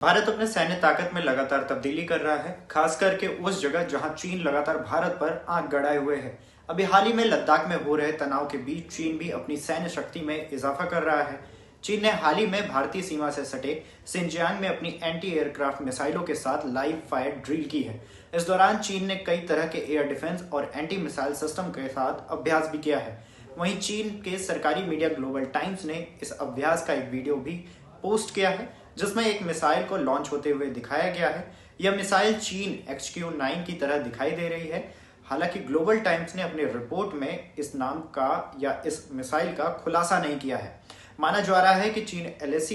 भारत अपने सैन्य ताकत में लगातार तब्दीली कर रहा है, खास करके उस जगह जहां चीन लगातार भारत पर आंख गड़ाए हुए है। अभी हाल ही में लद्दाख में हो रहे तनाव के बीच चीन भी अपनी सैन्य शक्ति में इजाफा कर रहा है। चीन ने हाल ही में भारतीय सीमा से सटे सिंजियांग में अपनी एंटी एयरक्राफ्ट मिसाइलों के साथ लाइव फायर ड्रिल की है। इस दौरान चीन ने कई तरह के एयर डिफेंस और एंटी मिसाइल सिस्टम के साथ अभ्यास भी किया है। वहीं चीन के सरकारी मीडिया ग्लोबल टाइम्स ने इस अभ्यास का एक वीडियो भी पोस्ट किया है, जिसमें एक मिसाइल को लॉन्च होते हुए दिखाया गया है। यह मिसाइल चीन XQ-9 की तरह दिखाई दे रही है। हालांकि ग्लोबल टाइम्स ने अपनी रिपोर्ट में इस नाम का या इस मिसाइल का खुलासा नहीं किया है। माना जा रहा है कि चीन LAC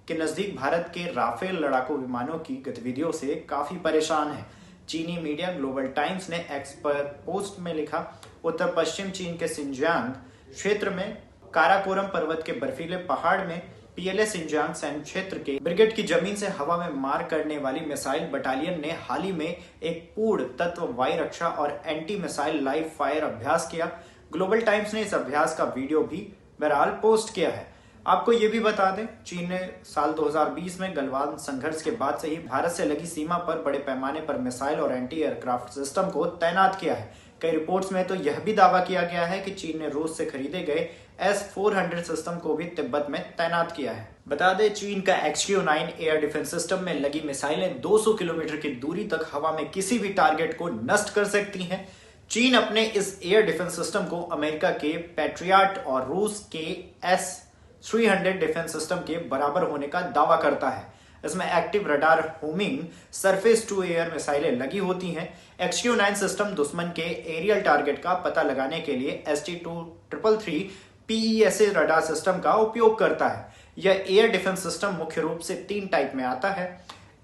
के नजदीक भारत के राफेल लड़ाकू विमानों की गतिविधियों से काफी परेशान है। चीनी मीडिया ग्लोबल टाइम्स ने एक्स पर पोस्ट में लिखा, उत्तर पश्चिम चीन के सिंजियांग क्षेत्र में काराकोरम पर्वत के बर्फीले पहाड़ में PLA सिंजियांग सैन्य क्षेत्र के ब्रिगेड की जमीन से हवा में मार करने वाली मिसाइल बटालियन ने हाल ही में एक पूर्ण तत्व वायु रक्षा और एंटी मिसाइल लाइव फायर अभ्यास किया। ग्लोबल टाइम्स ने इस अभ्यास का वीडियो भी बहरहाल पोस्ट किया है। आपको ये भी बता दें, चीन ने साल 2020 में गलवान संघर्ष के बाद से ही भारत से लगी सीमा पर बड़े पैमाने पर मिसाइल और एंटी एयरक्राफ्ट सिस्टम को तैनात किया है। कई रिपोर्ट्स में तो यह भी दावा किया गया है कि चीन ने रूस से खरीदे गए S-400 सिस्टम को भी तिब्बत में तैनात किया है। बता दें, चीन का XQ-9 एयर डिफेंस सिस्टम में लगी मिसाइलें 200 किलोमीटर की दूरी तक हवा में किसी भी टारगेट को नष्ट कर सकती हैं। चीन अपने इस एयर डिफेंस सिस्टम को अमेरिका के पैट्रियट और रूस के S-300 डिफेंस सिस्टम के बराबर होने का दावा करता है। इसमें active radar homing surface to air मिसाइलें लगी होती हैं। XQ-9 सिस्टम दुश्मन के एरियल टारगेट का पता लगाने के लिए ST-233 PESA रडार सिस्टम का उपयोग करता है। यह एयर डिफेंस सिस्टम मुख्य रूप से 3 टाइप में आता है।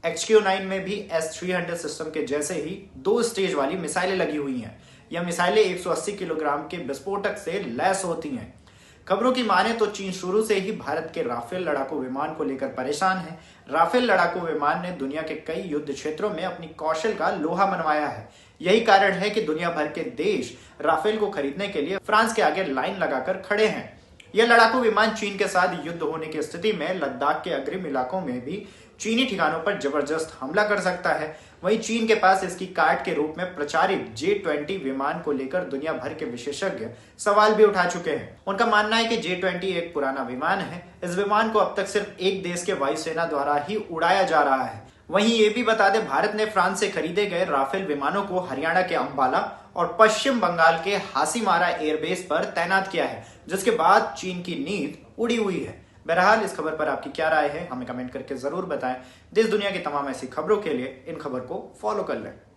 XQ-9 में भी S-300 सिस्टम के जैसे ही 2 स्टेज वाली मिसाइलें लगी हुई हैं। यह मिसाइलें 180 किलोग्राम के विस्फोटक से लैस होती हैं। खबरों की माने तो चीन शुरू से ही भारत के राफेल लड़ाकू विमान को लेकर परेशान है। राफेल लड़ाकू विमान ने दुनिया के कई युद्ध क्षेत्रों में अपनी कौशल का लोहा मनवाया है। यही कारण है कि दुनिया भर के देश राफेल को खरीदने के लिए फ्रांस के आगे लाइन लगाकर खड़े हैं। यह लड़ाकू विमान चीन के साथ युद्ध होने की स्थिति में लद्दाख के अग्रिम इलाकों में भी चीनी ठिकानों पर जबरदस्त हमला कर सकता है। वहीं चीन के पास इसकी कार्ड के रूप में प्रचारित J-20 विमान को लेकर दुनिया भर के विशेषज्ञ सवाल भी उठा चुके हैं। उनका मानना है कि J-20 एक पुराना विमान है। इस विमान को अब तक सिर्फ एक देश के वायुसेना द्वारा ही उड़ाया जा रहा है। वहीं ये भी बता दें, भारत ने फ्रांस से खरीदे गए राफेल विमानों को हरियाणा के अंबाला और पश्चिम बंगाल के हासीमारा एयरबेस पर तैनात किया है, जिसके बाद चीन की नींद उड़ी हुई है। बहरहाल, इस खबर पर आपकी क्या राय है, हमें कमेंट करके जरूर बताएं। देश दुनिया की तमाम ऐसी खबरों के लिए इन खबर को फॉलो कर लें।